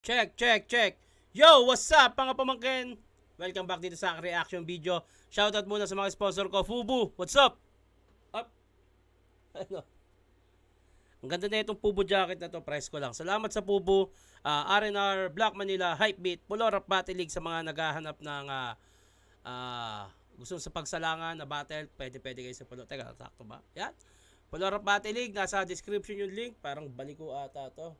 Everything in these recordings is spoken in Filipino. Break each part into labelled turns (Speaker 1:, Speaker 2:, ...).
Speaker 1: Check, check, check. Yo, what's up mga pamangkin? Welcome back dito sa aking reaction video. Shoutout muna sa mga sponsor ko. Fubu, what's up? Up. Ano? Ang ganda na itong Fubu jacket na to. Price ko lang. Salamat sa Fubu. R&R, Black Manila, Hypebeat, Pulorap Battle League sa mga naghahanap ng gusto sa pagsalangan na battle. Pwede kayo sa Pulo. Teka, sakto ba? Yan. Pulorap Battle League. Nasa description yung link. Parang baliko ata to.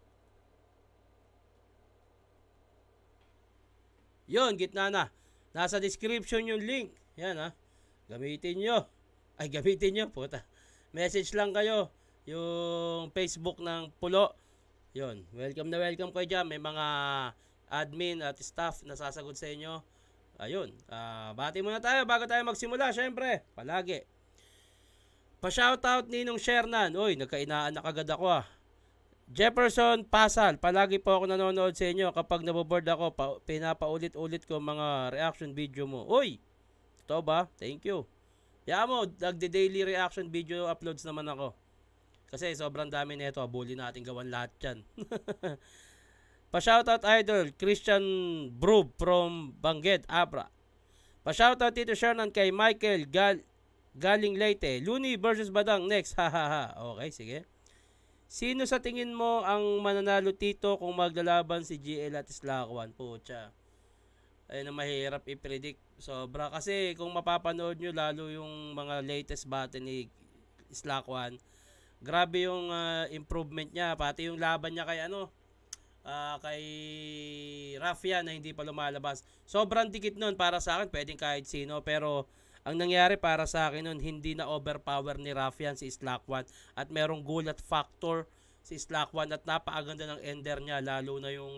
Speaker 1: Yun, gitna na. Nasa description yung link. Yan ha. Gamitin nyo. Ay, gamitin nyo. Puta. Message lang kayo. Yung Facebook ng Pulo. Yun. Welcome na welcome kayo dyan. May mga admin at staff na sasagot sa inyo. Ayun. Bati muna tayo bago tayo magsimula. Syempre, palagi. Pa-shoutout Ninong Shernan. Uy, nagkainaan na kagad ako Jefferson Pasal, palagi po ako nanonood sa inyo. Kapag naboboard ako, pinapaulit-ulit ko mga reaction video mo. Uy! Ito ba? Thank you. Kaya mo, nagde-daily reaction video uploads naman ako. Kasi sobrang dami nito. Bully natin gawan lahat yan. Pa-shoutout idol, Christian Brub from Bangged, Abra. Pa-shoutout Tito Shernan kay Michael Galing Leyte. Looney versus Badang next. Hahaha. Okay, sige. Sino sa tingin mo ang mananalo tito kung maglalaban si GL at Slakwan? Pucha. Ayun na mahirap i-predict. Sobra. Kasi kung mapapanood nyo lalo yung mga latest battle ni Slakwan, grabe yung improvement niya. Pati yung laban niya kay kay Rafia na hindi pa lumalabas. Sobrang dikit nun para sa akin. Pwedeng kahit sino. Pero ang nangyari para sa akin nun, hindi na overpower ni Rafian si Slakwan at merong gulat factor si Slakwan at napakaganda ng ender niya, lalo na yung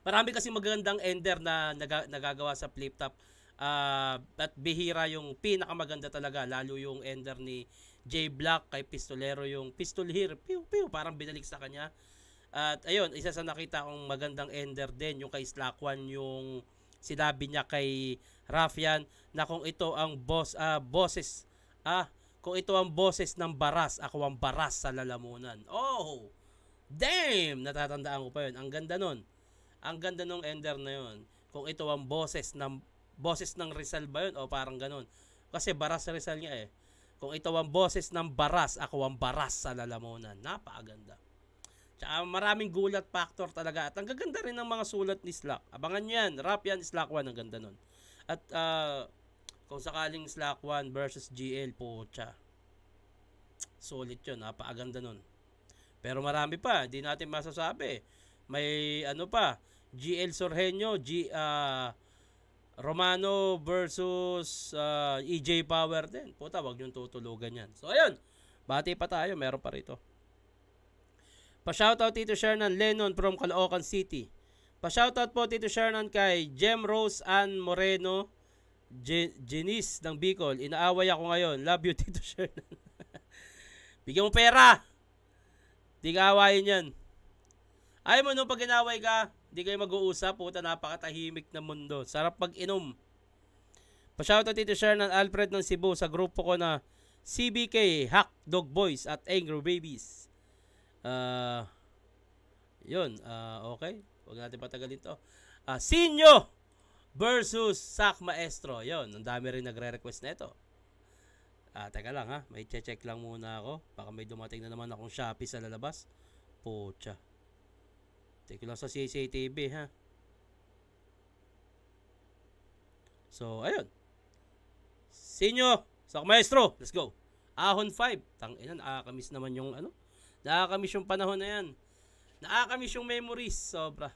Speaker 1: marami kasi magandang ender na nagagawa sa flip top at bihira yung pinakamaganda talaga, lalo yung ender ni J Black kay Pistolero, yung pistol here, piu piu, parang binalik sa kanya. At ayun, isa sa nakita kong magandang ender din yung kay Slakwan, yung sinabi niya kay Rafian na kung ito ang boses kung ito ang boses ng baras, ako ang baras sa lalamunan. Oh, damn, natatandaan ko pa yun. Ang ganda nun. Ang ganda nung ender na yun. Kung ito ang boses ng Rizal ba yun o parang ganun. Kasi baras sa Rizal niya Kung ito ang boses ng baras, ako ang baras sa lalamunan. Napakaganda. Tsaka maraming gulat factor talaga. At ang gaganda rin ng mga sulat ni Slack. Abangan nyo yan. Rafian, Slakwan, ang ganda nun. At kung sakaling Slakwan versus GL, pocha. Solid yun. Napakaganda nun. Pero marami pa. Hindi natin masasabi. May pa. GL Sorhenyo, Romano versus EJ Power din. Puta, wag nyo tutulugan yan. So, ayun. Bati pa tayo. Meron pa rito. Pa-shoutout Tito Shernan Lennon from Caloocan City. Pa-shoutout po Tito Shernan kay Jem Rose Ann Moreno Jenice ng Bicol. Inaaway ako ngayon. Love you Tito Shernan. Bigyan mo pera. Di ka awayin yan. Ayaw mo nung pag inaway ka, di kayo mag-uusap. Puta, napakatahimik na mundo. Sarap pag-inom. Pa-shoutout Tito Shernan Alfred ng Cebu sa grupo ko na CBK, Hack Dog Boys at Angry Babies. Yun, okay. Huwag natin patagalin to. Sinyo versus Sak Maestro. Yun, ang dami rin nagre-request na ito. Teka lang may check lang muna ako. Baka may dumating na naman akong Shopee sa lalabas. Pucha. Teka lang sa CCTV So, ayun. Sinyo, Sak Maestro, let's go. Ahon 5. Tangina, nakakamiss naman yung nakakamiss yung panahon na yan. Nakakamiss yung memories. Sobra.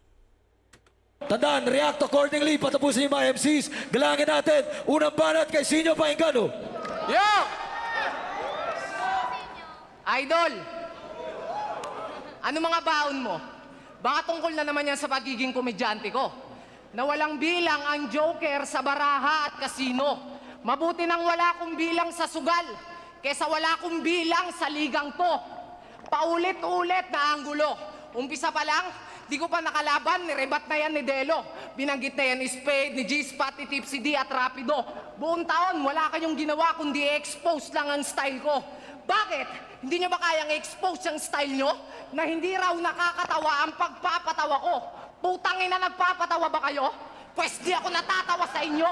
Speaker 2: Tandaan, react accordingly. Patapusin yung mga MCs. Galangin natin. Unang banat kay Sinyo Paingano.
Speaker 3: Yo! Idol! Ano mga baon mo? Baka tungkol na naman yan sa pagiging komedyante ko. Na walang bilang ang joker sa baraha at kasino. Mabuti nang wala kong bilang sa sugal. Kesa wala kong bilang sa ligang to. Paulit-ulit na anggulo. Umpisa pa lang, di ko pa nakalaban, nirebat na yan ni Delo. Binanggit na yan ni Spade, ni G-Spot, ni Tipsy D at Rapido. Buong taon, wala kayong ginawa kundi expose lang ang style ko. Bakit? Hindi nyo ba kayang i-expose yung style nyo? Na hindi raw nakakatawa ang pagpapatawa ko. Putang ina, nagpapatawa ba kayo? Pwes di ako natatawa sa inyo.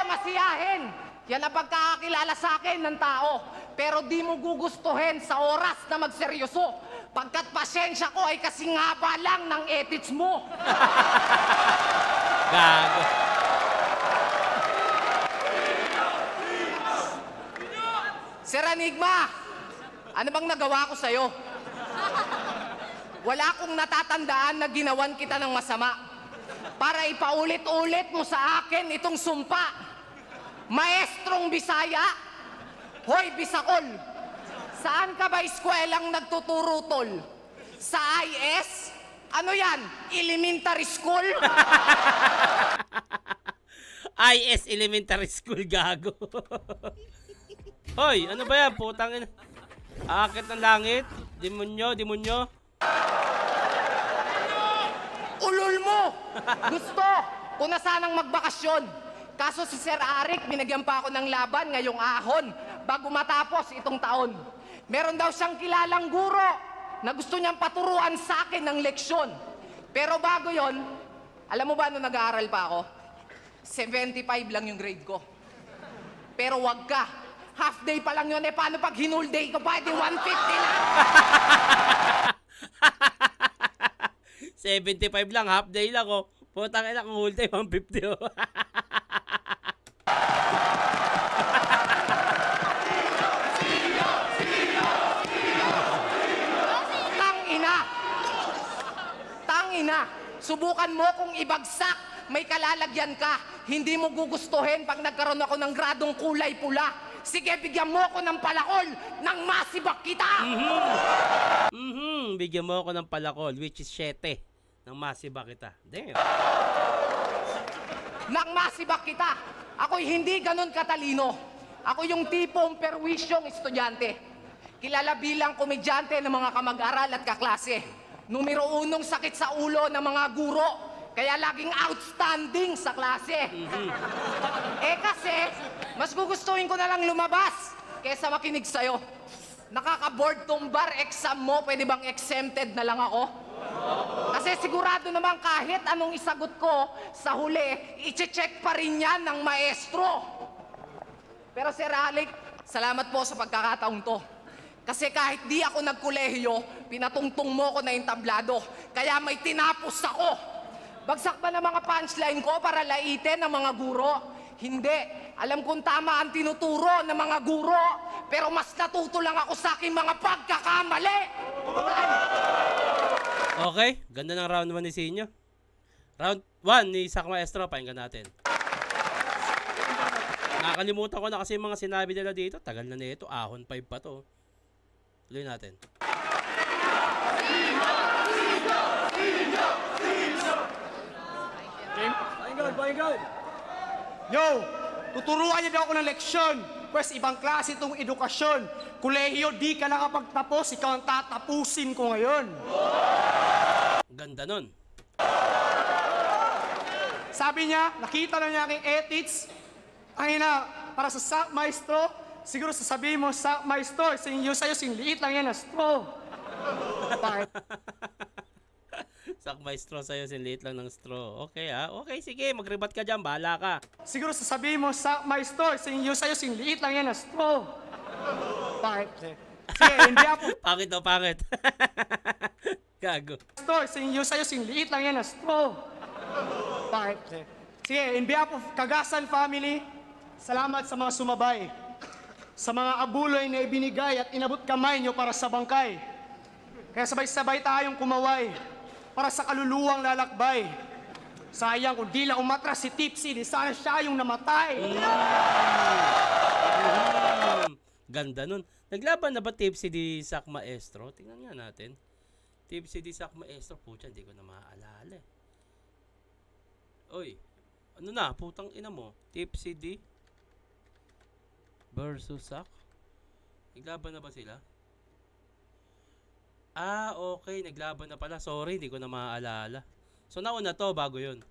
Speaker 3: Masiyahin. Yan ang pagkakakilala sa akin ng tao. Pero di mo gugustuhin sa oras na magseryoso. Pagkat pasensya ko ay kasing haba lang ng edits mo.
Speaker 1: Gago.
Speaker 3: Sir Enigma, ano bang nagawa ko sa'yo? Wala akong natatandaan na ginawan kita ng masama. Para ipaulit-ulit mo sa akin itong sumpa. Maestrong Bisaya, hoy Bisakol, saan ka ba eskwelang nagtuturo, tol? Sa IS? Ano yan? Elementary school?
Speaker 1: IS Elementary School, gago. Hoy, ano ba yan? Putang ina. Akit ng langit. Demonyo, demonyo.
Speaker 3: Ulol mo! Gusto ko na sanang magbakasyon. Kaso si Sir Arik, binagyan pa ako ng laban ngayong ahon bago matapos itong taon. Meron daw siyang kilalang guro na gusto niyang paturuan sa akin ng leksyon. Pero bago yon, alam mo ba nung nag-aaral pa ako? 75 lang yung grade ko. Pero wag ka. Half day pa lang yun. Paano pag hinul day ko pa? Di 150 na.
Speaker 1: 75 lang, half day lang, oh. Putang ina, kung whole day, 150, oh.
Speaker 3: Tangina, subukan mo kung ibagsak, may kalalagyan ka. Hindi mo gugustuhin pag nagkaroon ako ng gradong kulay pula. Sige, bigyan mo ako ng palakol nang masibak kita.
Speaker 1: Bigyan mo ako ng palakol, which is 7. Nang masibak kita. Damn.
Speaker 3: Nang masibak kita. Ako'y hindi ganun katalino. Ako yung tipong perwisyong estudyante. Kilala bilang komedyante ng mga kamag-aral at kaklase. Numero 1 sakit sa ulo ng mga guro. Kaya laging outstanding sa klase. Kasi, mas gugustuhin ko na lang lumabas kesa makinig sa'yo. Nakaka-board tong bar exam mo, pwede bang exempted na lang ako? Kasi sigurado naman kahit anong isagot ko, sa huli, i-check pa rin yan ng maestro. Pero Sir Alec, salamat po sa pagkakataong to. Kasi kahit di ako nagkolehiyo, pinatungtong mo ko na yung tablado. Kaya may tinapos ako. Bagsak ba ng mga punchline ko para laitin ng mga guro? Hindi. Alam kong tama ang tinuturo ng mga guro, pero mas natuto lang ako sa aking mga pagkakamali.
Speaker 1: Okay, ganda ng round 1 ni Sinyo. Round 1 ni Sak Maestro, pakinggan natin. Nakakalimutan ko na kasi yung mga sinabi nila dito. Tagal na nito, ahon 5 pa to. Tuloy natin.
Speaker 2: Pakinggan.
Speaker 4: Yo, tuturuan niyo daw ako ng leksyon. Pwes ibang klase itong edukasyon. Kolehiyo, di ka nakapagtapos, ikaw ang tatapusin ko ngayon.
Speaker 1: Ganda nun.
Speaker 4: Sabi niya, nakita na niya aking edits. Ay na, para sa Sak Maestro, siguro sasabihin mo, Sak Maestro, sa'yo, liit lang yan na straw. Bakit?
Speaker 1: Sak Maestro sa'yo, sinliit lang ng straw. Okay okay, sige, magribat ka dyan, bahala ka.
Speaker 4: Siguro sasabihin mo, Sak Maestro, sa'yo, liit lang yan na straw. Bakit? Sige, hindi ako.
Speaker 1: Pangit o pangit. Gago.
Speaker 4: Sa'yo, liit lang yan na straw. Bakit? Sige, in behalf of Kagasan family, salamat sa mga sumabay. Sa mga abuloy na ibinigay at inabot kamay nyo para sa bangkay. Kaya sabay-sabay tayong kumaway para sa kaluluwang lalakbay. Sayang kung di lang umatras si Tipsy, di sana siya yung namatay.
Speaker 1: Ganda nun. Naglaban na ba Tipsy di Sak Maestro? Tingnan nga natin. Tipsy di Sak Maestro. Pucha, hindi ko na maaalala eh. Oy, ano na? Putang ina mo. Tipsy di versus Sak. Naglaban na ba sila? Okay. Naglaban na pala. Sorry, hindi ko na maaalala. So, nauna to bago yun.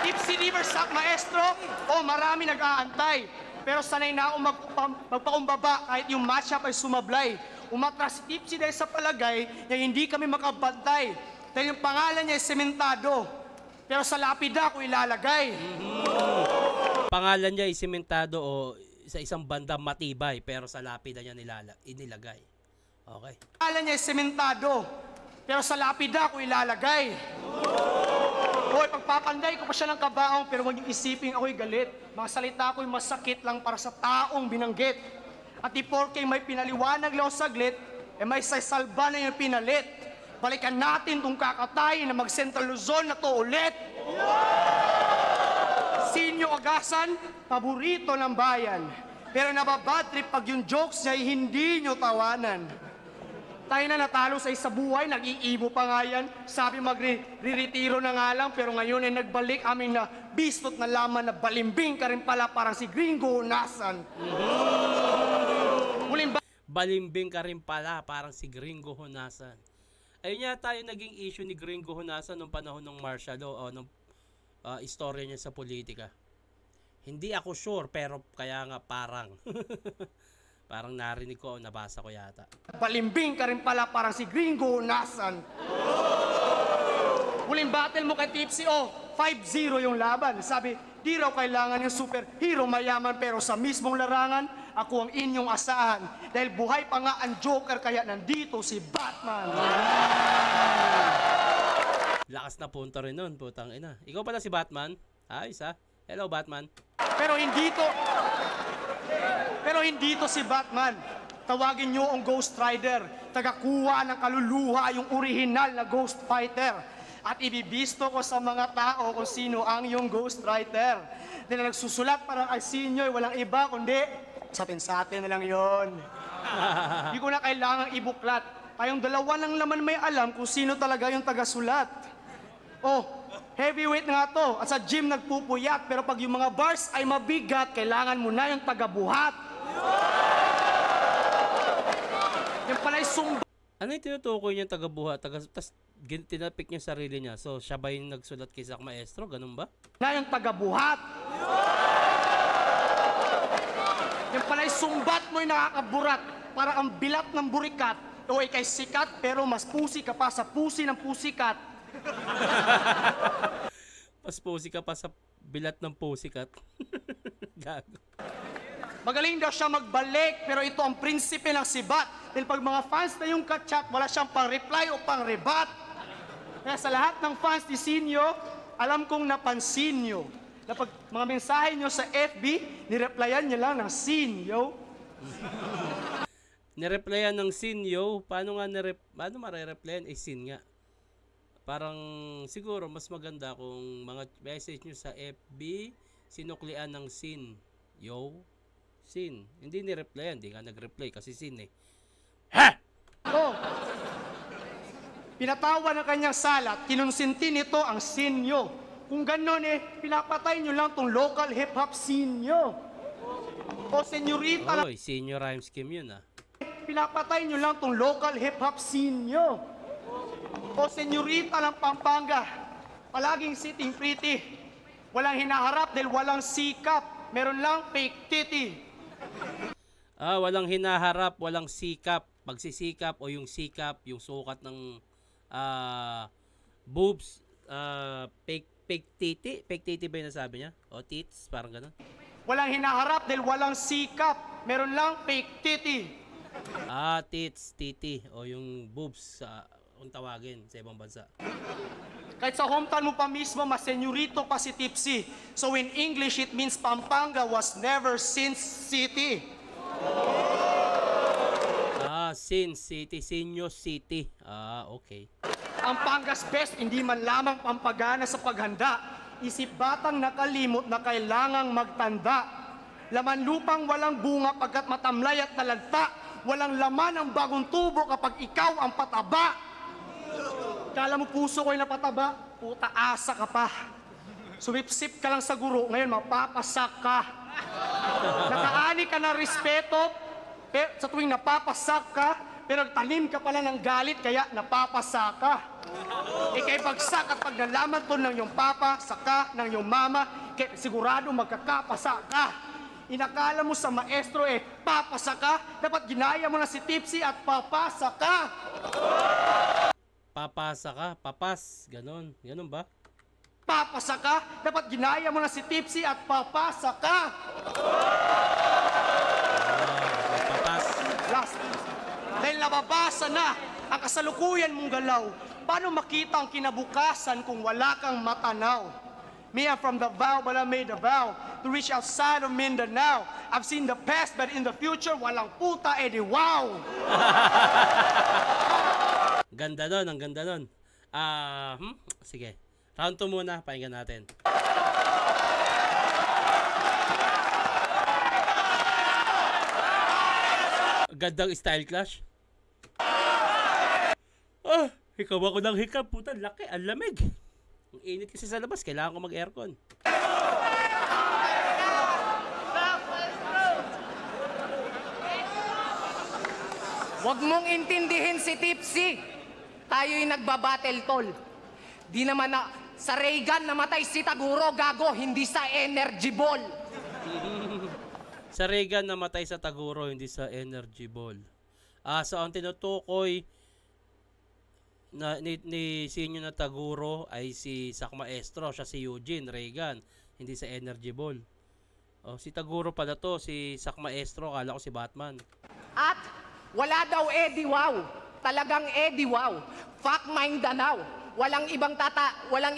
Speaker 4: Tipsy River Sak Maestro, marami nag-aantay. Pero sanay na akong magpakumbaba kahit yung matchup ay sumablay. Umatras si Tipsy dahil sa palagay na hindi kami makabantay. Dahil yung pangalan niya ay sementado. Pero sa lapida ko ilalagay.
Speaker 1: Pangalan niya isimentado o sa isang banda matibay pero sa lapida niya inilagay. Okay.
Speaker 4: Pangalan niya ay sementado. Pero sa lapida ko ilalagay. Hoy, pagpapanday ko pa siya ng kabaong pero huwag niyong isipin ako'y galit. Mga salita ko'y masakit lang para sa taong binanggit. At di porke may pinaliwanag lang saglit, may salba na yung pinalit. Balikan natin tong kakatay na mag-Central Luzon na to ulit. Sinyo Agasan, paborito ng bayan. Pero nababadtrip pag yung jokes niya ay hindi nyo tawanan. Tayo na natalo sa isa buhay, nag-iibo pa nga yan. Sabi magre-retiro na nga lang, pero ngayon ay nagbalik aming na bistot na laman na balimbing ka rin pala parang si Gringo Hunasan.
Speaker 1: Balimbing ka rin pala parang si Gringo Hunasan. Ayun yata yung naging issue ni Gringo Hunasan nung panahon ng martial law o nung istorya niya sa politika. Hindi ako sure pero kaya nga parang parang narinig ko o nabasa ko yata.
Speaker 4: Balimbing ka rin pala parang si Gringo Hunasan. Huling battle mo kay Tipsy, 5-0 yung laban. Sabi, di raw kailangan yung superhero mayaman pero sa mismong larangan, ako ang inyong asahan. Dahil buhay pa nga ang Joker kaya nandito si Batman.
Speaker 1: Lakas na punto rin nun, putang ina. Ikaw pala si Batman? Ayos ha? Hello Batman.
Speaker 4: Pero hindi to si Batman. Tawagin nyo ang Ghost Rider. Tagakuha ng kaluluha yung original na Ghost Fighter. At ibibisto ko sa mga tao kung sino ang yung Ghost Rider. Dahil nagsusulat parang ay sinyo, walang iba kundi sa atin na lang yon. Hindi ko na kailangang ibuklat. Tayong dalawa lang naman may alam kung sino talaga yung tagasulat. Heavyweight nga to. At sa gym nagpupuyat. Pero pag yung mga bars ay mabigat, kailangan mo na yung tagabuhat. Yung pala'y sumba.
Speaker 1: Ano yung tinutukoy niya tagabuhat? Tas tinapik niya sarili niya. So siya ba yung nagsulat kay Zack Maestro? Ganun ba?
Speaker 4: Na yung tagabuhat. Yung pala'y sumbat mo'y nakakaburat. Para ang bilat ng burikat. O ikay sikat pero mas pusi ka pa sa pusi ng pusikat.
Speaker 1: Mas pusi ka pa sa bilat ng pusikat. Gago.
Speaker 4: Magaling daw siya magbalik, pero ito ang prinsipe ng sibat. Dahil pag mga fans na yung kachat, wala siyang pang-reply o pang-rebat. Kaya sa lahat ng fans ni Sinyo, alam kong napansin nyo na pag mga mensahe nyo sa FB, nireplyan nyo lang ng Sinyo.
Speaker 1: Nireplyan ng Sinyo? Paano mare-replyan? Sin nga. Parang siguro mas maganda kung mga message nyo sa FB, sinuklian ng Sin. Sin. Hindi ni-replyan. Hindi ka nag-reply kasi Sin eh. Ha!
Speaker 4: Pinatawa ng kanyang salat, kinonsinti nito ang Sinyo. Kung gano'n pinapatay nyo lang tong local hip-hop Sinyo. O senyorita
Speaker 1: Oy, senior rhyme scheme yun ah.
Speaker 4: pinapatay nyo lang tong local hip-hop Sinyo. O senyorita ng Pampanga, palaging sitting pretty. Walang hinaharap dahil walang sikap. Meron lang fake titty.
Speaker 1: Walang hinaharap, walang sikap. Pagsisikap o yung sikap, yung sukat ng boobs, fake titty. Fake titty ba yung nasabi niya? O tits, parang ganun.
Speaker 4: Walang hinaharap dahil walang sikap. Meron lang fake titty.
Speaker 1: Tits, titi. O yung boobs, kung tawagin sa ibang bansa.
Speaker 4: Kahit sa hometown mo pa mismo, mas senyorito pa si Tipsy. So in English, it means Pampanga was never Sin City.
Speaker 1: Sin City, Sinyo City. Okay.
Speaker 4: Ang Pangas best, hindi man lamang pampagana sa paghanda. Isip batang nakalimot na kailangang magtanda. Laman lupang walang bunga pagkat matamlay at nalagta. Walang laman ang bagong tubo kapag ikaw ang pataba. Kala mo puso ko'y napataba, puta asa ka pa. Sumipsip ka lang sa guro, ngayon mapapasak ka. Nakaani ka ng respeto, pero sa tuwing napapasak ka, pero tanim ka pala ng galit, kaya napapasak ka. Ika'y bagsak at pag nalaman to ng iyong papa, saka ng iyong mama, sigurado magkakapasak ka. Inakala mo sa maestro papasa ka? Dapat ginaya mo na si Tipsy at papasa ka.
Speaker 1: Papasa ka, papas, ganon. Ganon ba?
Speaker 4: Papasa ka? Dapat ginaya mo na si Tipsy at papasa ka.
Speaker 1: Papas.
Speaker 4: Last. Dahil nababasa na ang kasalukuyan mong galaw, paano makita ang kinabukasan kung wala kang matanaw? Me, I'm from Davao, but I made a vow to reach outside of Mindanao. I've seen the past, but in the future, walang puta, edi wow!
Speaker 1: Ganda nun, ang ganda nun. Sige. Round 2 muna, pakinggan natin. Gandang style clash. Ikaw ako ng hikap, puta, laki, ang lamig. Ang init kasi sa labas, kailangan ko mag-aircon.
Speaker 3: Huwag mong intindihin si Tipsy. Tayo'y nagbabattle, tol. Di naman sa Reagan namatay si Taguro, gago, hindi sa energy ball.
Speaker 1: Sa Reagan namatay sa Taguro, hindi sa energy ball. So ang tinutukoy ni Sinyo na Taguro ay si Sak Maestro, siya si Eugene Reagan, hindi sa energy ball. Si Taguro pala to, si Sak Maestro, kala ko si Batman.
Speaker 3: At wala daw Eddie Wow. Talagang Eddie Wow. Fuck Mindanao. Walang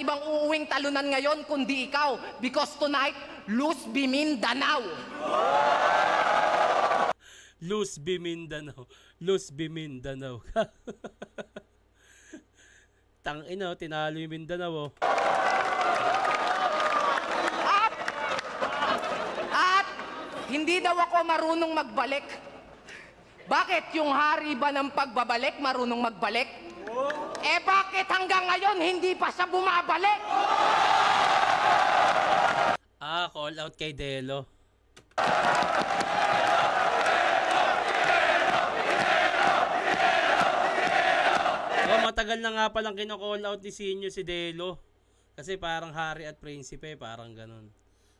Speaker 3: ibang uuwing talunan ngayon kundi ikaw, because tonight lose be Mindanao.
Speaker 1: Lose be Mindanao. Lose be Mindanao. Tangina, tinalo yung Mindanao.
Speaker 3: At hindi daw ako marunong magbalik. Bakit yung hari ba ng pagbabalik marunong magbalik? Bakit hanggang ngayon hindi pa siya bumabalik?
Speaker 1: Call out kay Delo. Matagal na nga palang kino-call out ni Sinyo si Delo. Kasi parang hari at prinsipe, parang ganun.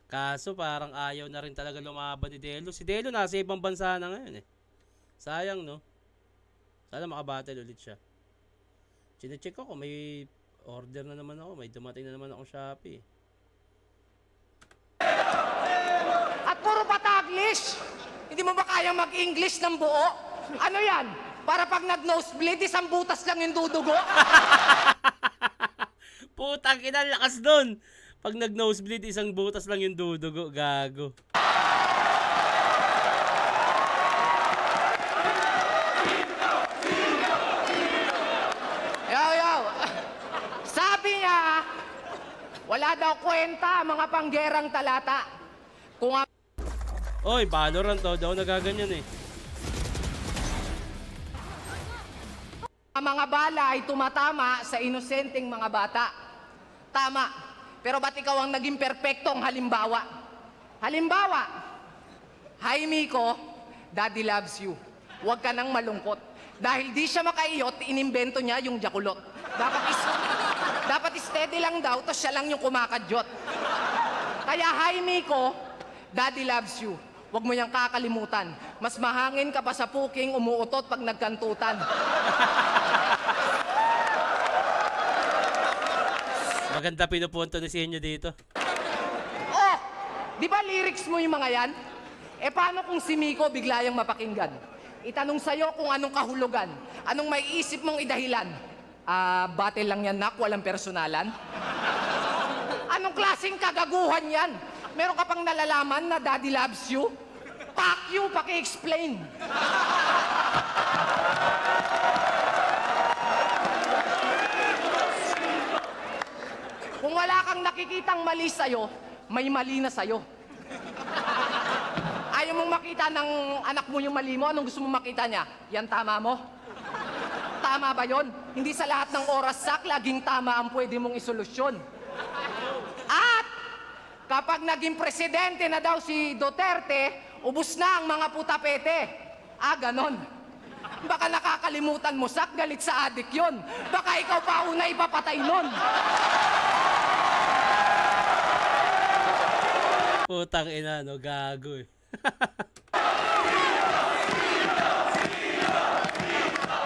Speaker 1: Kaso parang ayaw na rin talaga lumaban ni Delo. Si Delo nasa ibang bansa na ngayon Sayang, no? Sana makabattle ulit siya. Chine-check ako, may order na naman ako. May dumating na naman ako Shopee.
Speaker 3: At puro pataglish. Hindi mo ba kayang mag-English ng buo? Ano yan? Para pag nag-nosebleed, isang butas lang yung dudugo?
Speaker 1: Putang ina, lakas doon. Pag nag-nosebleed, isang butas lang yung dudugo. Gago.
Speaker 3: Sabi niya, wala daw kwenta mga panggerang talata. Kung
Speaker 1: Oy, Valorant daw nagaganyan
Speaker 3: ang mga bala ay tumatama sa inosenteng mga bata. Tama. Pero ba't ikaw ang naging perpektong halimbawa? Halimbawa, hi Miko, Daddy loves you. Huwag ka nang malungkot. Dahil di siya makaiyot, inimbento niya yung jakulot. Dapat steady lang daw, to siya lang yung kumakadyot. Kaya hi Miko, Daddy loves you. Huwag mo niyang kakalimutan. Mas mahangin ka pa sa puking umuutot pag nagkantutan.
Speaker 1: Maganda pinupunto ni Sinyo dito.
Speaker 3: Di ba lyrics mo yung mga yan? Paano kung si Miko bigla yung mapakinggan? Itanong sa'yo kung anong kahulugan. Anong may isip mong idahilan? Battle lang yan, nak, walang personalan? Anong klaseng kagaguhan yan? Meron ka pang nalalaman na Daddy loves you? Fuck you, paki-explain. Kung wala kang nakikitang mali sa'yo, may mali na sa'yo. Ayaw mong makita ng anak mo yung mali mo, anong gusto mong makita niya? Yan tama mo? Tama ba yon? Hindi sa lahat ng oras sak, laging tama ang pwede mong isolusyon. At kapag naging presidente na daw si Duterte, ubus na ang mga putapete. Ganon. Baka nakakalimutan mo, sak, galit sa adik yon. Baka ikaw pa una ipapatay nun.
Speaker 1: Putang ina, no, gago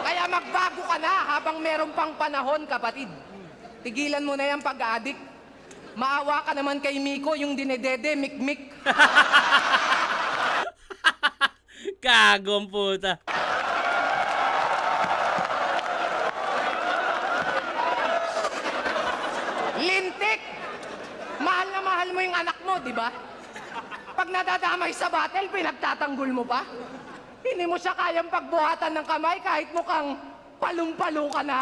Speaker 3: Kaya magbago ka na habang meron pang panahon, kapatid. Tigilan mo na yung pag-addict. Maawa ka naman kay Miko, yung dinedede, mikmik.
Speaker 1: Kagong puta.
Speaker 3: Lintik! Mahal na mahal mo yung anak mo, di ba? Pag nadadamay sa battle, pinagtatanggol mo pa? Hindi mo siya kayang pagbuhatan ng kamay kahit mukhang palong-palo ka na.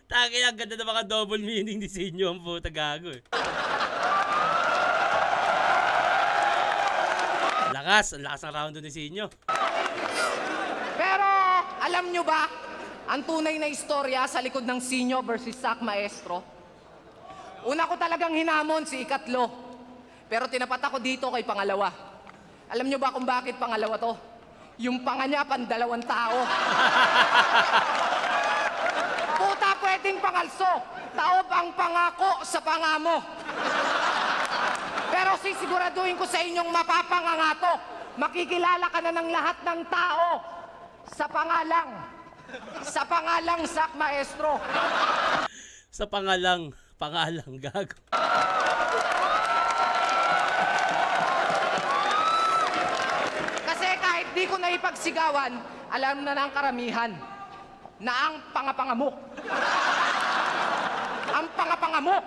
Speaker 1: Tangin, ang ganda ng mga double meaning ni Sinyo, ang puta gago eh. Lakas, ang lakas ng round ni Sinyo.
Speaker 3: Pero, alam nyo ba, ang tunay na istorya sa likod ng Sinyo versus Sak Maestro? Una ko talagang hinamon si ikatlo. Pero tinapat ako dito kay pangalawa. Alam nyo ba kung bakit pangalawa to? Yung panga niya, pandalawang tao. Puta, pwedeng pangalso. Taob ang pangako sa pangamo. Pero sisiguraduhin ko sa inyong mapapangangato. Makikilala ka na ng lahat ng tao sa pangalang. Sa pangalang Sak Maestro.
Speaker 1: Sa pangalang gago.
Speaker 3: Kasi kahit di ko na ipagsigawan, alam na ng karamihan na ang pangapangamok. Ang pangapangamok.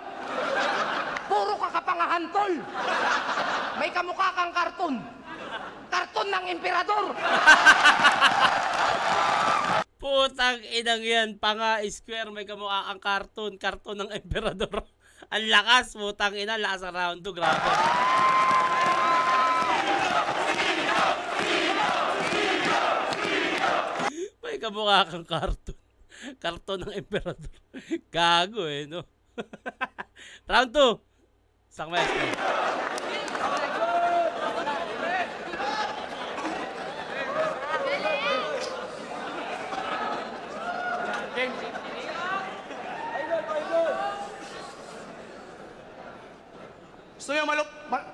Speaker 3: Puro kakapangahantol. May kamukha kang karton. Karton ng emperador.
Speaker 1: Putang inang yan, panga square, may kamukha ang karton ng emperador. Ang lakas, putang ina, lakas ang round 2, grabe. May kamukha kang karton ng emperador. Gago eh, no? Round 2, Sak Maestro.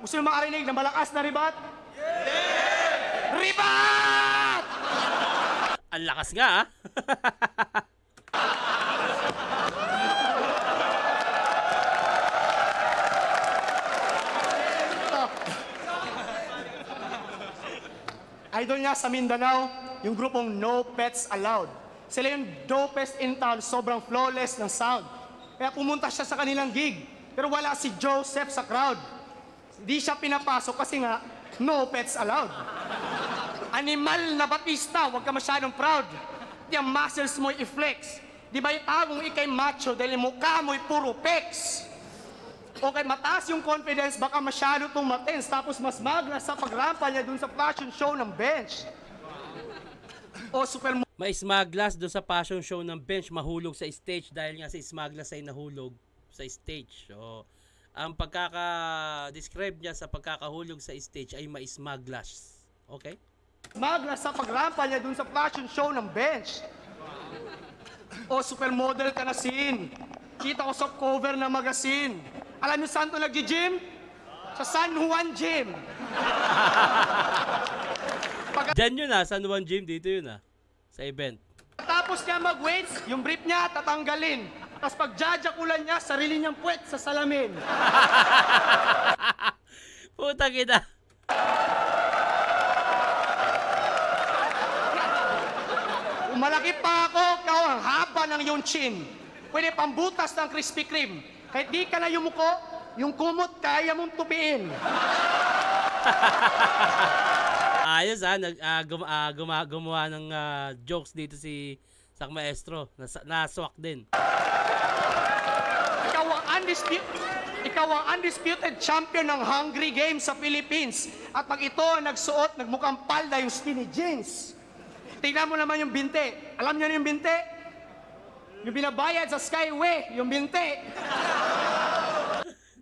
Speaker 4: Gusto nyo makarinig ng malakas na ribat? Ribat!
Speaker 1: Ang lakas nga, ah.
Speaker 4: Idol niya sa Mindanao, yung grupong No Pets Allowed. Sila yung dopest in town, sobrang flawless ng sound. Kaya pumunta siya sa kanilang gig, pero wala si Joseph sa crowd. Di siya pinapasok kasi nga, no pets allowed. Animal na Batista, huwag ka masyadong proud. Di ang muscles mo'y i-flex. Di ba itagong ikay macho dahil mukha mo'y puro pecs. Okay, mataas yung confidence, baka masyado itong matense, tapos mas magna sa pagrampa niya dun sa fashion show ng bench. O super
Speaker 1: May Smaglas doon sa fashion show ng bench, mahulog sa stage dahil nga si Smaglas ay nahulog sa stage. So, ang pagkaka-describe niya sa pagkakahulog sa stage ay may Smaglas. Okay?
Speaker 4: magna sa pagrampa niya dun sa fashion show ng bench. O supermodel ka na sin. Kita ko sa cover ng magazine. Alam niyo saan to nag-gym? Sa San Juan Gym.
Speaker 1: Diyan yun ah, San Juan Gym, dito yun ah. Sa event.
Speaker 4: Tapos niya mag-weights, yung brief niya tatanggalin. Tapos pag jajakulan niya, sarili niyang puwet sa salamin.
Speaker 1: Puta kita.
Speaker 4: Kung malaki pa ako, ikaw ang haba ng iyong chin. Pwede pambutas ng Krispy Kreme. Kahit di ka na yumuko, yung kumot kaya mong tupiin.
Speaker 1: Ayos ah, gumawa ng jokes dito si Sak Maestro. Naswak din.
Speaker 4: Ikaw ang undisputed champion ng Hungry Games sa Philippines. At pag ito nagsuot, nagmukhang palda yung skinny jeans. Tingnan mo naman yung binte. Alam niyo na yung binte? Yung binabayad sa Skyway, yung binte.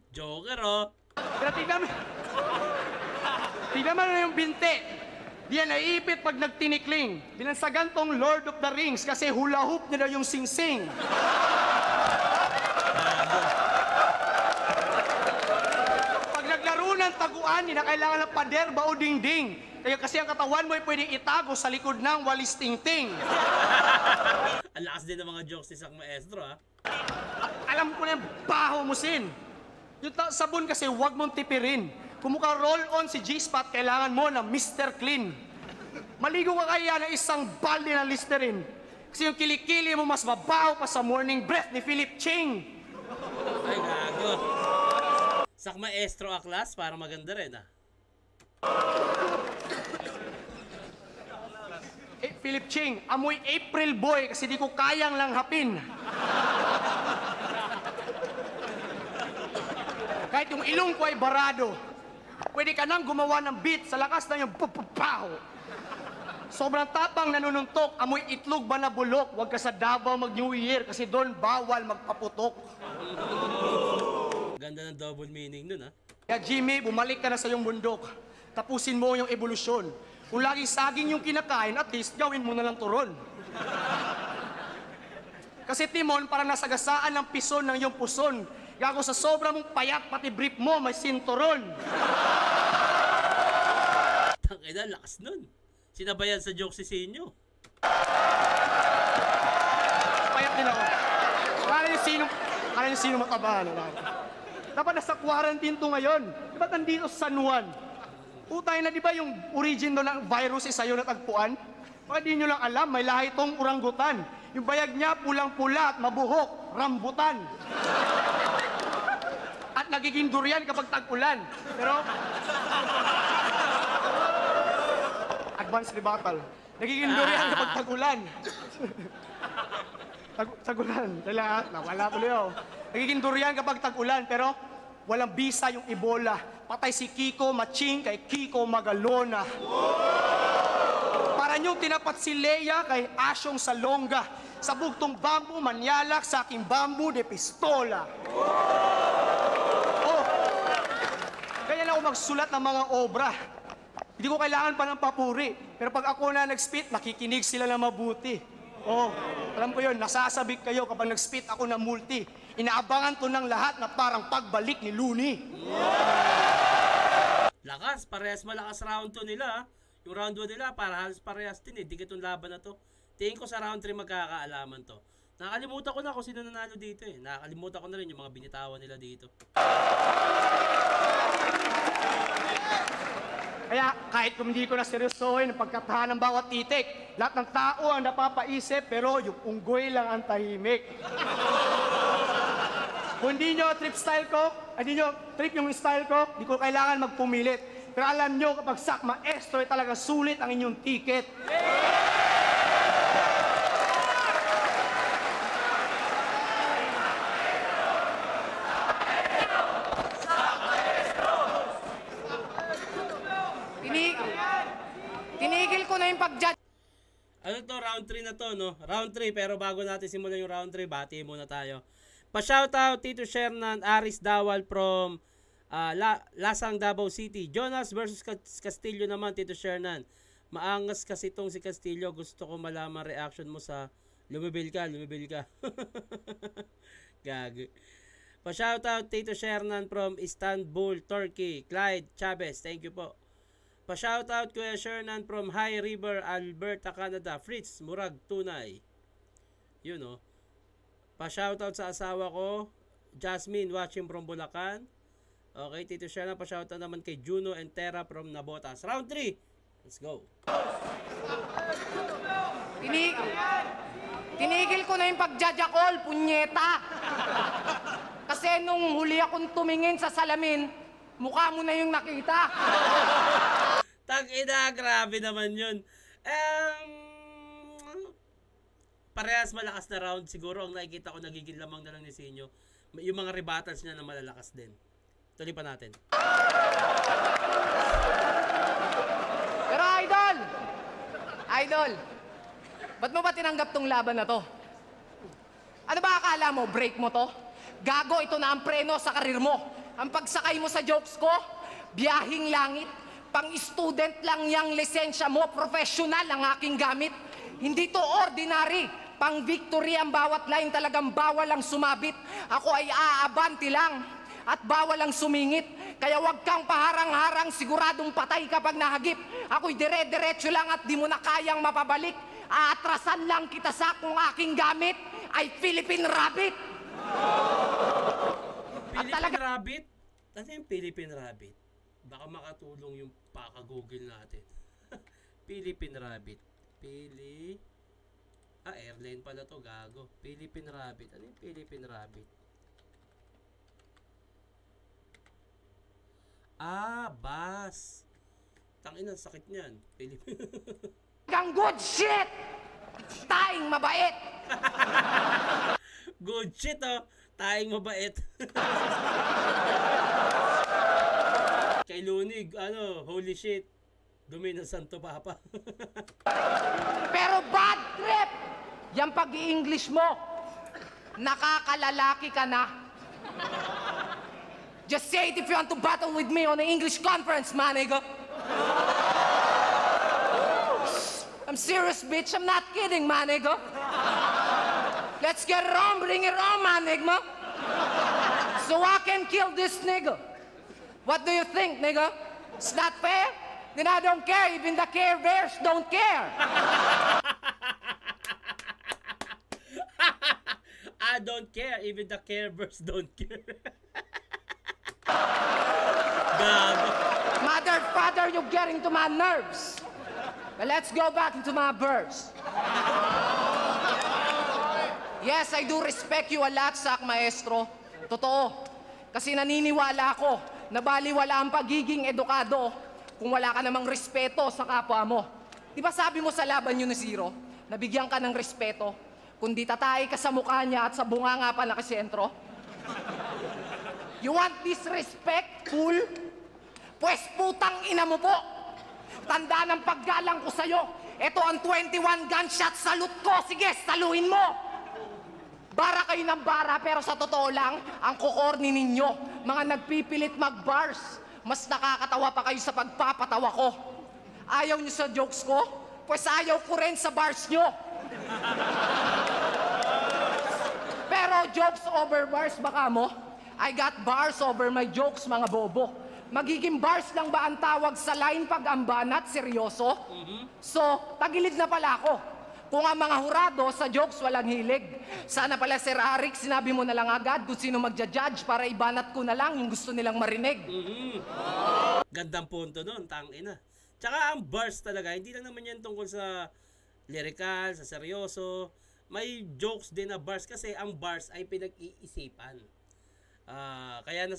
Speaker 1: Joker oh.
Speaker 4: Pero tingnan mo na yung binte. Diyan naiipit pag nagtinikling. Binansagan tong Lord of the Rings kasi hula hoop nila yung sing-sing. Pag naglaro ng upuan, hindi na kailangan ng pader ba o dingding. Kaya kasi ang katawan mo ay pwedeng itago sa likod ng walis tingting.
Speaker 1: Ang lakas din ng mga jokes ni Sak Maestro, ha?
Speaker 4: Alam ko na yung baho mo, Sin. Yung sabon kasi huwag mong tipirin. Kung mukhang roll-on si G-Spot, kailangan mo ng Mr. Clean. Maligo ka kaya ng isang balde ng Listerine. Kasi yung kilikili mo mas mabaho pa sa morning breath ni Philip Ching.
Speaker 1: Ay, gago. Sak Maestro Aklas, para maganda rin, ha?
Speaker 4: Philip Ching, amoy April boy kasi di ko kayang langhapin. Kahit yung ilong ko ay barado, pwede ka nang gumawa ng beat sa lakas ng yung pupupaho. Sobrang tapang nanununtok, amoy itlog ba na bulok, huwag ka sa Davao mag-New Year kasi doon bawal magpaputok.
Speaker 1: Ganda ng double meaning nun, ha?
Speaker 4: Kaya Jimmy, bumalik ka na sa iyong bundok. Tapusin mo yung evolusyon. Kung laging saging yung kinakain, at least gawin mo na lang turon. Kasi Timon, parang nasagasaan ng pison ng iyong puson. Gago sa sobra mong payat, pati brief mo, may sinturon.
Speaker 1: Tangina, lakas nun. Sinabayan sa joke si Sinyo.
Speaker 4: Payat din ako. Kala niyo sino makabahan. Dapat nasa quarantine to ngayon. Diba nandito sa San Juan? Utay na, di ba yung origin doon ng virus is sa'yo natagpuan? Baka di nyo lang alam, may lahi itong oranggutan. Yung bayag niya pulang-pula at mabuhok, rambutan. At nagiging durian kapag tag-ulan. Pero, advanced rebuttal. Nagiging durian kapag tag-ulan. Tag-ulan. Nawala tuloy ako. Nagiging durian kapag tag-ulan, pero walang bisa yung Ebola. Patay si Kiko Maching kay Kiko Magalona. Para niyong tinapat si Leia kay Asyong Salonga. Sa bugtong bambu, manyalak sa aking bambu de pistola. Oh, kaya na ako magsulat ng mga obra. Hindi ko kailangan pa ng papuri. Pero pag ako na nag-spit, nakikinig sila na mabuti. Oh, alam ko yun, nasasabik kayo kapag nag-spit ako ng multi. Inaabangan to ng lahat na parang pagbalik ni Looney.
Speaker 1: Lakas, parehas malakas round 2 nila, ha? Yung round 2 nila, para halos parehas din, eh. Dikit yung laban na to. Tingin ko sa round 3 magkakaalaman to. Nakalimutan ko na kung sino nanalo dito, eh. Nakalimutan ko na rin yung mga binitawan nila dito.
Speaker 4: Kaya kahit kung hindi ko na seryosohin ang pagkatahan ng bawat titik, lahat ng tao ang napapaisip, pero yung unggoy lang ang tahimik. Kung hindi nyo trip style ko, hindi nyo trip yung style ko, di ko kailangan magpumilit. Pero alam nyo, kapag Sak Maestro ay talaga sulit ang inyong ticket.
Speaker 3: Tinigil ko na yung pag-judge.
Speaker 1: Ano to, round 3 na to, no? Round 3, pero bago natin simulan yung round 3, bati muna tayo. Pa-shoutout Tito Shernan Aris Dawal from Lasang, Davao City. Jonas versus Castillo naman, Tito Shernan. Maangas kasi itong si Castillo. Gusto ko malaman reaction mo sa lumibil ka. Gag. Pa-shoutout Tito Shernan from Istanbul, Turkey. Clyde Chavez, thank you po. Pa-shoutout Kuya Shernan from High River, Alberta, Canada. Fritz Murag Tunay. Yun, no? Pa-shoutout sa asawa ko, Jasmine, watching from Bulacan. Okay, Tito Shernan, pa-shoutout naman kay Juno and Terra from Nabotas. Round 3, let's go.
Speaker 3: Tinigil ko na yung pag-judge-a-call, punyeta. Kasi nung huli akong tumingin sa salamin, mukha mo na yung nakita.
Speaker 1: Tag-ina, grabe naman yun. Parehas malakas na round. Siguro ang nakikita ko nagiging lamang na lang ni Sinyo. Yung mga rebuttals niya na malalakas din. Tuloy pa natin.
Speaker 3: Pero Idol, ba't mo ba tinanggap tong laban na to? Ano ba akala mo, break mo to? Gago, ito na ang preno sa karir mo. Ang pagsakay mo sa jokes ko, biyahing langit. Pang-student lang yang lisensya mo, professional ang aking gamit. Hindi to ordinary. Pang-victory ang bawat line, talagang bawal ang sumabit. Ako ay aabanti lang. at bawal ang sumingit. Kaya huwag kang paharang-harang, siguradong patay kapag nahagip. Ako'y dire-diretso lang at di mo na kayang mapabalik. Aatrasan lang kita sa kung aking gamit ay Philippine Rabbit.
Speaker 1: Philippine Rabbit? Ano yung Philippine Rabbit? Baka makatulong yung paka-google natin. Philippine Rabbit. Airline pala to, gago. Philippine Rabbit. Ano yung Philippine Rabbit? Bus. Tangina, sakit niyan. Philippine.
Speaker 3: Kang good shit! Taing mabait!
Speaker 1: Good shit, oh. Taing mabait. Kay Lunig, holy shit. Dumi ng Santo Papa.
Speaker 3: Pero bad trip! Yang pag-i-English mo, nakakalalaki ka na. Just say it if you want to battle with me on the English conference, man, nigga. I'm serious, bitch. I'm not kidding, man, nigga. Let's get it on, bring it on, man, nigga. So I can kill this nigga. What do you think, nigga? It's not fair? Then I don't care. Even the Care Bears don't care.
Speaker 1: I don't care. Even the Care Bears don't care. Gago.
Speaker 3: Mother, father, you're getting to my nerves. But let's go back into my verse. Yes, I do respect you a lot, Sak Maestro. Totoo. Kasi naniniwala ako na baliwala ang pagiging edukado kung wala ka namang respeto sa kapwa mo. Di ba sabi mo sa laban yun ni Zero, nabigyan ka ng respeto, kundi tatay ka sa mukha niya at sa bunga nga pa nakasentro? You want disrespect, fool? Pues putang ina mo po! Tanda ng paggalang ko sa'yo. Ito ang 21 gunshot salute ko. Sige, saluhin mo! Bara kayo ng bara, pero sa totoo lang, ang kukorni ninyo, mga nagpipilit mag-bars, mas nakakatawa pa kayo sa pagpapatawa ko. Ayaw nyo sa jokes ko? Pues ayaw ko rin sa bars nyo. Pero jokes over bars baka mo? I got bars over my jokes, mga bobo. Magiging bars lang ba ang tawag sa line pag ang banat seryoso? So, tagilid na pala ako. Kung ang mga hurado sa jokes walang hilig. Sana pala, Sir Arik, sinabi mo na lang agad kung sino magja-judge para ibanat ko na lang yung gusto nilang marinig.
Speaker 1: Gandang punto nun, tangina. Tsaka ang bars talaga, hindi lang naman yan tungkol sa lyrical, sa seryoso. May jokes din na bars kasi ang bars ay pinag-iisipan. Kaya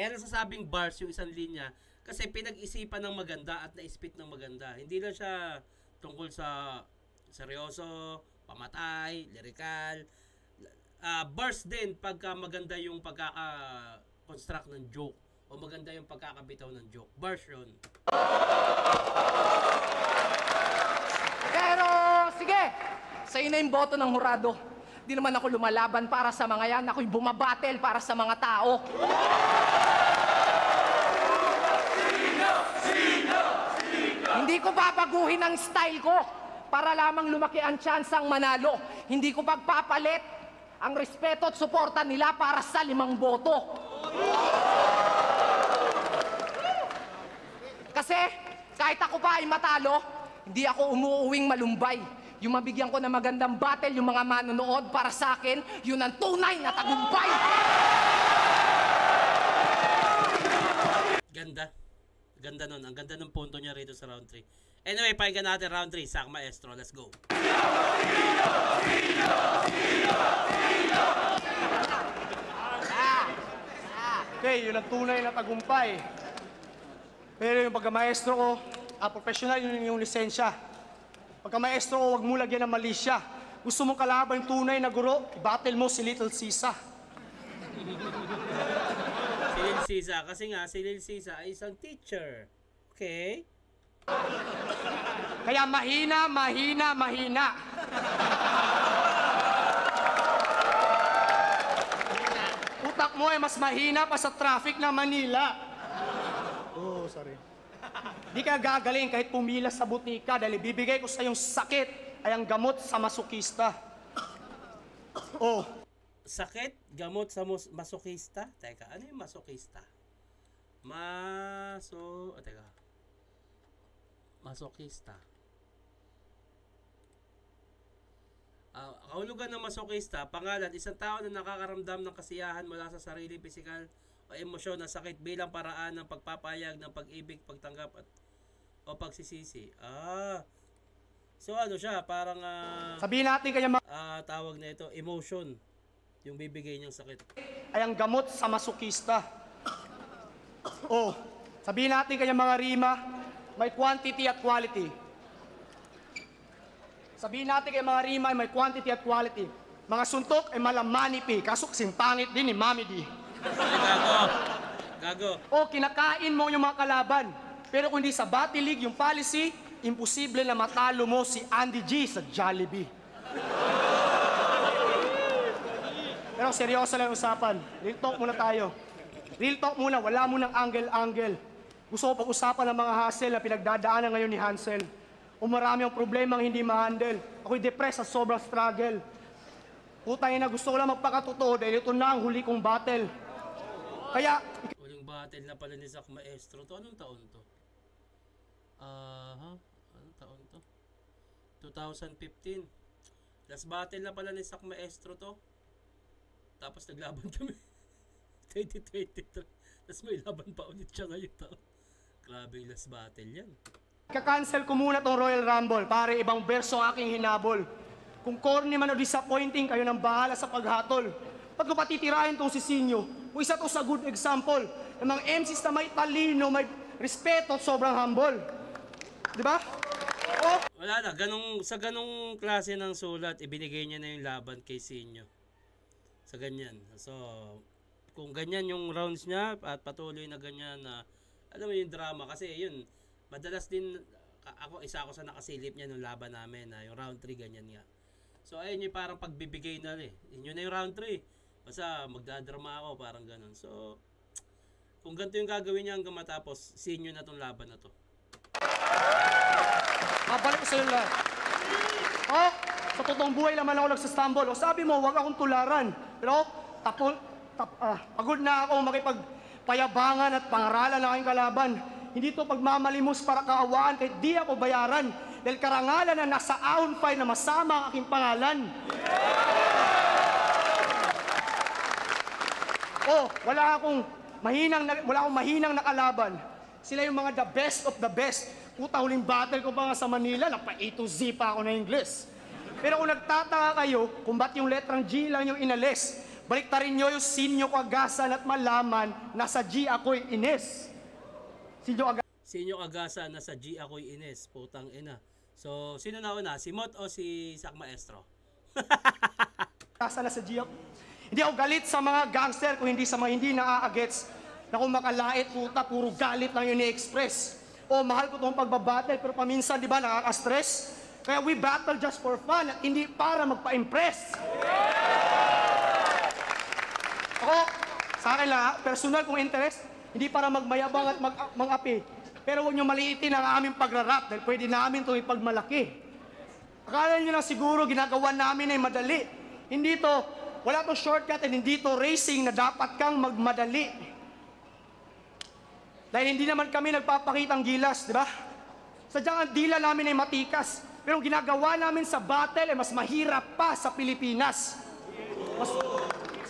Speaker 1: nasasabing bars yung isang linya kasi pinag-isipan ng maganda at na-spit ng maganda. Hindi lang siya tungkol sa seryoso, pamatay, lyrical. Bars din pagka maganda yung pagkaka-construct ng joke o maganda yung pagkakabitaw ng joke. Bars yun.
Speaker 3: Pero, sige, sa'yo na yung boto ng hurado. Di naman ako lumalaban para sa mga yan. Ako'y bumabattle para sa mga tao. Hindi ko babaguhin ang style ko para lamang lumaki ang tsansang manalo. Hindi ko pagpapalit ang respeto at suporta nila para sa 5 boto. Kasi kahit ako pa ay matalo, hindi ako umuuwing malumbay. Yung mabigyan ko na magandang battle, yung mga manonood para sa akin, yun ang tunay na tagumpay.
Speaker 1: Ganda. Ganda nun. Ang ganda ng punto niya rito sa round 3. Anyway, pakinggan natin round 3. Sak Maestro, let's go.
Speaker 4: Okay, yun ang tunay na tagumpay. Pero yung pagka-maestro ko, professional yun yung lisensya. Pagka-maestro ko, huwag mo lagyan ng malisya. Gusto mong kalaban yung tunay na guro, battle mo si Little Sisa.
Speaker 1: Si Lil Sisa, kasi nga si Lil Sisa ay isang teacher. Okay?
Speaker 4: Kaya mahina, mahina, mahina. Utak mo ay mas mahina pa sa traffic ng Manila. Oh, sorry. Di ka gagaling kahit pumila sa butika dahil bibigay ko sa iyong sakit ay ang gamot sa masukista. Oh,
Speaker 1: sakit, gamot sa masokista. Teka, ano yung masokista? Teka. Masokista. Kahulugan ng masokista, pangalan, isang tao na nakakaramdam ng kasiyahan mula sa sarili, pisikal o emosyon na sakit bilang paraan ng pagpapayag ng pag-ibig, pagtanggap o pagsisisi. So ano siya, parang
Speaker 4: Sabihin natin kanya
Speaker 1: tawag na ito, emotion. Yung bibigay niyang sakit.
Speaker 4: ay ang gamot sa masokista. Sabihin natin kanya mga rima, may quantity at quality. Sabihin natin kay mga rima ay may quantity at quality. Mga suntok ay malamanipi, kaso kasing pangit din ni Mami D.
Speaker 1: Gago.
Speaker 4: Kinakain mo yung mga kalaban. Pero kung hindi sa Battle League, yung policy, imposible na matalo mo si Andy G sa Jollibee. Pero seryoso lang yung usapan. Real talk muna tayo. Real talk muna, wala munang angle-angle. Gusto ko pag-usapan ng mga hassle na pinagdadaanan ngayon ni Hansel. Marami ang problema ang hindi ma-handle. Ako'y depressed sa sobrang struggle. Putay na, gusto ko lang magpakatotoo dahil ito na ang huli kong battle. Kaya,
Speaker 1: Huling battle na pala ni Zack Maestro to. Anong taon to? Anong taon to? 2015. Last battle na pala ni Zack Maestro to. Tapos naglaban kami. 2023. Tapos may laban pa ulit siya ngayon to. Grabe yung last battle yan.
Speaker 4: kakancel ko muna tong Royal Rumble para ibang verso ang aking hinabol. Kung corny man o disappointing, kayo nang bahala sa paghatol. Pag ko patitirahin tong si Sinyo, kung isa to sa good example ng mga MCs na may talino, may respeto at sobrang humble. Di ba?
Speaker 1: Wala na, sa ganong klase ng sulat, ibinigay niya na yung laban kay Sinyo. Sa ganyan. So, kung ganyan yung rounds niya at patuloy na ganyan na, alam mo yung drama, kasi yun, madalas din, isa ako sa nakasilip niya nung laban namin, na yung round 3 ganyan nga. So, ayun yung parang pagbibigay na yun na yung round 3. Basta magdadrama ako, parang ganon. So, kung ganito yung gagawin niya hanggang matapos, Sinyo na tong laban na to.
Speaker 4: Balik ko sa'yo lahat. Sa totoong buhay naman ako nagsastumble. Sabi mo, huwag akong tularan. Pero, pagod na ako makipagpayabangan at pangaralan ng aking kalaban. Hindi to pagmamalimos para kaawaan kahit di ako bayaran. Dahil karangalan na nasa ahon file na masama ang aking pangalan. Wala akong mahinang nakalaban. Sila yung mga the best of the best. Puta, huling battle ko pa nga sa Manila, napa A to Z pa ako na English. Pero kung nagtataka kayo, kung ba't yung letrang G lang yung inalis, baliktarin nyo yung Sinyo Agasan at malaman na sa G ako'y Ines.
Speaker 1: Sinyo Agasan na sa G ako'y Ines. Putang ina. So, sino na una? Si Mot o si Zack Maestro?
Speaker 4: Agasan na sa G ako. Hindi ako galit sa mga gangster kung hindi sa mga hindi naaagets na kung makalait, puta, puro galit lang yung ni-express. Mahal ko itong pagbabattle, pero paminsan, di ba, nakaka-stress? Kaya we battle just for fun at hindi para magpa-impress. Ako, sa akin lang, personal kong interest, hindi para magmayabang at mag-api. Pero huwag nyo maliitin ang aming pagrarap dahil pwede namin itong ipagmalaki. Akala nyo lang siguro ginagawa namin ay madali. Hindi to, wala to shortcut at hindi to racing na dapat kang magmadali. Dahil hindi naman kami nagpapakitang gilas, di ba? Sadyang ang dila namin ay matikas. Pero ang ginagawa namin sa battle ay mas mahirap pa sa Pilipinas. Mas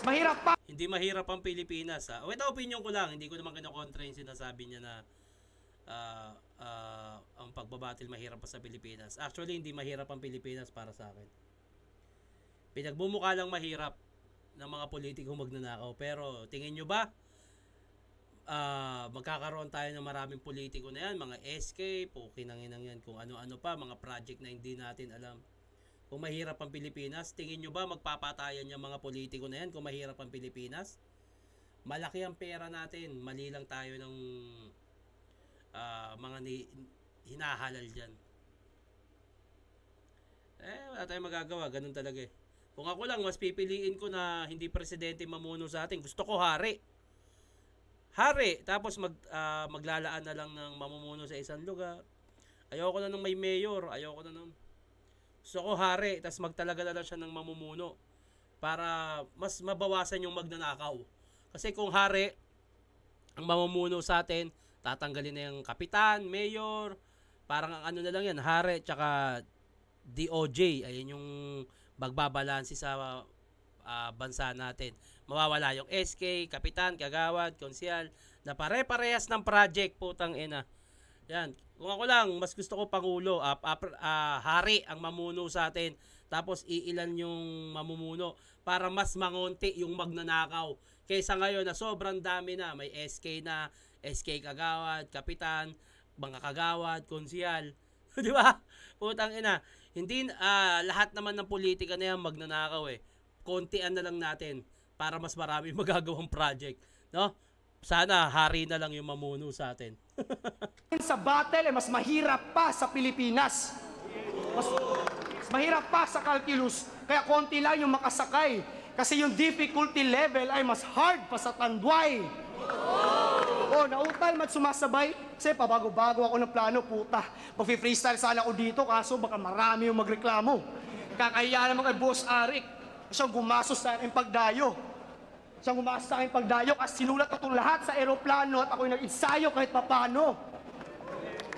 Speaker 4: mahirap pa.
Speaker 1: Hindi mahirap ang Pilipinas. Ito opinion ko lang. Hindi ko naman kinokontra yung sinasabi niya na ang pagbabattle mahirap pa sa Pilipinas. Actually, hindi mahirap ang Pilipinas para sa akin. Pinagbumukha lang mahirap ng mga politikong magnanakaw. Pero tingin nyo ba? Magkakaroon tayo ng maraming politiko na yan, mga SK, pukinanginang yan, kung ano-ano pa, mga project na hindi natin alam. Kung mahirap ang Pilipinas, tingin nyo ba magpapatayan yung mga politiko na yan kung mahirap ang Pilipinas? Malaki ang pera natin, mali lang tayo ng mga hinahalal dyan. Wala tayong magagawa, ganun talaga eh. Kung ako lang, mas pipiliin ko na hindi presidente mamuno sa atin. Gusto ko hari, tapos maglalaan na lang ng mamumuno sa isang lugar. Ayoko na ng may mayor, ayoko na ng... Gusto ko hari, tapos magtalaga na lang siya ng mamumuno. para mas mabawasan yung magnanakaw. Kasi kung hari ang mamumuno sa atin, tatanggalin na yung kapitan, mayor, parang ang ano na lang yan, hari tsaka DOJ, ayun yung magbabalansi sa bansa natin. Mawawala yung SK, kapitan, kagawad, konsyal, na pare-parehas ng project, putang ina. Yan. Kung ako lang, mas gusto ko pangulo, hari ang mamuno sa atin, tapos iilan yung mamumuno para mas mangonti yung magnanakaw. Kaysa ngayon na sobrang dami na, may SK na, SK kagawad, kapitan, mga kagawad, konsyal. Di ba? Putang ina. Hindi lahat naman ng politika na yan magnanakaw eh. Kontian na lang natin para mas marami magagawang project, no? Sana hari na lang yung mamuno sa atin.
Speaker 4: Sa battle, mas mahirap pa sa Pilipinas. Mas mahirap pa sa calculus. Kaya konti lang yung makasakay. Kasi yung difficulty level ay mas hard pa sa Tanduay. Nautal mat sumasabay. Kasi pabago-bago ako ng plano, puta. Mag-freestyle sana ako dito, kaso baka marami yung magreklamo. Kakahiya naman kay Boss Arik. Siyang gumasos sa aking pagdayo. Siyang gumasos sa aking pagdayo kasi sinulat ko itong lahat sa aeroplano at ako'y nag-ensayo kahit papano.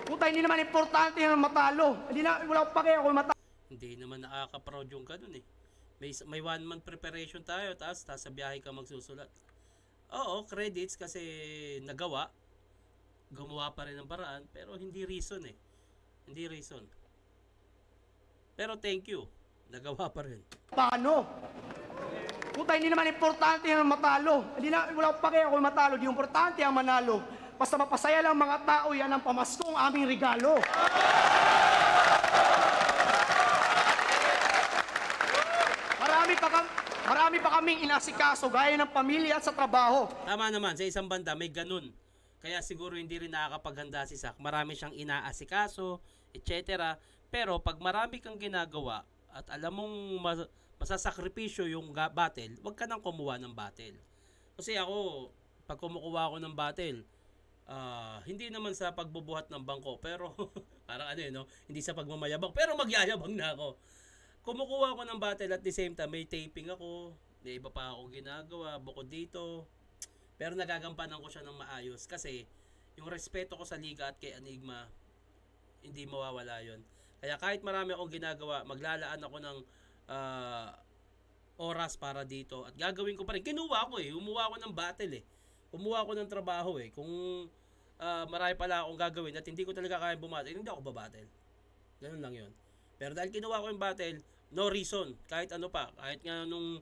Speaker 4: Puta, hindi naman importante yung matalo. Wala ko pa kaya ako'y matalo.
Speaker 1: Hindi naman nakaka-proud yung ganun eh. May 1 month preparation tayo, tapos sa biyahe ka magsusulat. Oo, credits kasi nagawa. Gumawa pa rin ng paraan, pero hindi reason eh. Hindi reason. Pero thank you. Nagawa pa rin.
Speaker 4: Paano? Puta, hindi naman importante yung matalo. Wala ko pa kaya ako'y matalo. Di importante ang manalo. Basta mapasaya lang mga tao, yan ang pamaskong aming regalo. Marami pa kaming inasikaso gaya ng pamilya at sa trabaho.
Speaker 1: Tama naman, sa isang banda may ganun. Kaya siguro hindi rin nakakapaghanda si Sak. Marami siyang inaasikaso, etc. Pero pag marami kang ginagawa at alam mong masasakripisyo yung battle, wag ka nang kumuha ng battle. Kasi ako, pag kumukuha ako ng battle, hindi naman sa pagbubuhat ng bangko, pero parang no? Hindi sa pagmamayabang, pero magyayabang na ako. Kumukuha ako ng battle at the same time, may taping ako, may iba pa ako ginagawa, bukod dito. Pero nagagampanan ko siya ng maayos kasi yung respeto ko sa Liga at kay Enigma, hindi mawawala yon. Kaya kahit marami akong ginagawa, maglalaan ako ng oras para dito at gagawin ko pa rin. Kinuha ko umuha ako ng battle Umuha ako ng trabaho Kung marami pala akong gagawin at hindi ko talaga kaya bumattle, hindi ako babattle. Ganun lang yon. Pero dahil kinuha ko yung battle, no reason, kahit ano pa, kahit nga nung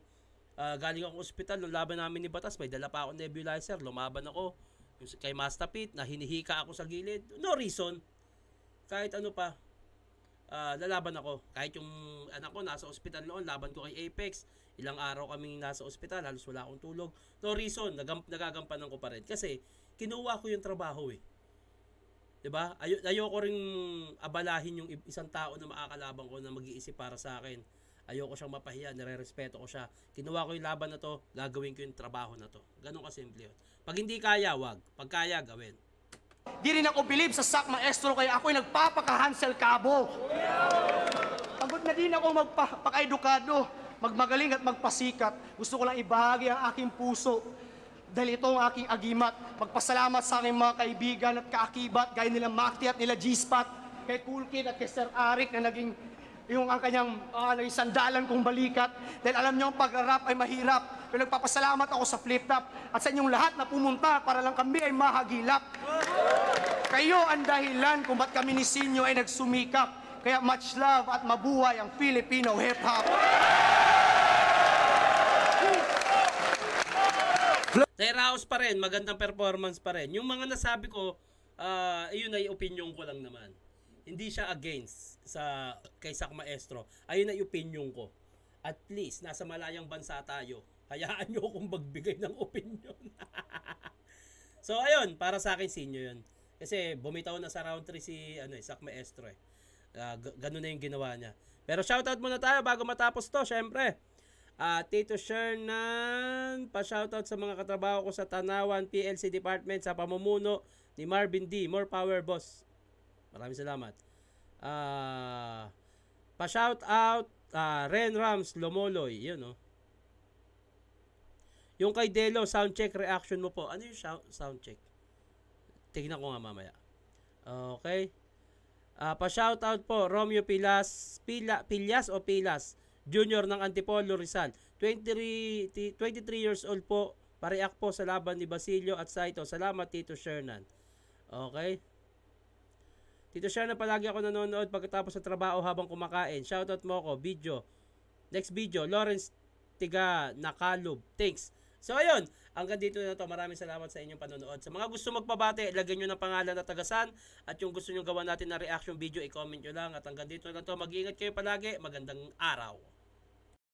Speaker 1: galing ako ospital, nung laban namin ni Batas, may dala pa ako nebulizer, lumaban ako kay Master Pete, na hinihika ako sa gilid, no reason, kahit ano pa, lalaban ako. Kahit yung anak ko nasa ospital noon, laban ko kay Apex, ilang araw kaming nasa ospital, halos wala akong tulog, no reason, nagagampanan ko pa rin, kasi kinuha ko yung trabaho Diba? Ayoko ring abalahin yung isang tao na makakalaban ko na mag-iisip para sa akin. Ayoko siyang mapahiya, nire-respeto ko siya. Kinuha ko yung laban na to, gagawin ko yung trabaho na to. Ganun kasimple yun. Pag hindi kaya, wag. Pag kaya, gawin.
Speaker 4: Di rin ako believe sa Sak Maestro kaya ako'y nagpapaka-Hansel Cabo. Pagod na din ako magpaka-edukado, magmagaling at magpasikat. Gusto ko lang ibahagi ang aking puso. Dahil ito ang aking agimat. Magpasalamat sa aking mga kaibigan at kaakibat, gaya nila Makti at nila G-Spot, kay Cool Kid at kay Sir Arik na naging ang kanyang naging sandalan kong balikat. Dahil alam niyo, ang pag-rap ay mahirap. Pero nagpapasalamat ako sa Flip Top at sa inyong lahat na pumunta para lang kami ay mahagilap. Kayo ang dahilan kung ba't kami ni Sinyo ay nagsumikap. Kaya much love at mabuhay ang Filipino hip-hop.
Speaker 1: Raos pa rin, magandang performance pa rin. Yung mga nasabi ko, yun ay opinion ko lang naman. Hindi siya against kay Sak Maestro. Ayun ay opinion ko. At least, nasa malayang bansa tayo. Hayaan nyo akong magbigay ng opinion. So, ayun, para sa akin, sinyo yun. Kasi bumitaw na sa round 3 si Sak Maestro ganun na yung ginawa niya. Pero shoutout muna tayo bago matapos to, syempre. Tito Shernan, pa-shoutout sa mga katrabaho ko sa Tanawan PLC Department sa pamumuno ni Marvin D. More power, boss. Maraming salamat. Pa-shoutout Ren Rams Lomoloy. Yun, Yung kay Delo, sound check reaction mo po. Ano yung sound check? Tignan ko nga mamaya. Okay. Pa-shoutout po, Romeo Pilas o Pilas, Junior ng Antipolo Rizal. 23 years old po. Pa-react po sa laban ni Basilio at Saito. Salamat, Tito Shernan. Okay. Tito Shernan, palagi ako nanonood pagkatapos sa trabaho habang kumakain. Shoutout mo ako. Next video, Lawrence Tiga Nakalub. Thanks. So ayun, hanggang dito na to. Maraming salamat sa inyong panonood. Sa mga gusto magpabati, lagyan nyo ng pangalan at tagasan. At yung gusto nyo gawa natin na reaction video, i-comment nyo lang. At hanggang dito na to. Mag-iingat kayo palagi. Magandang araw.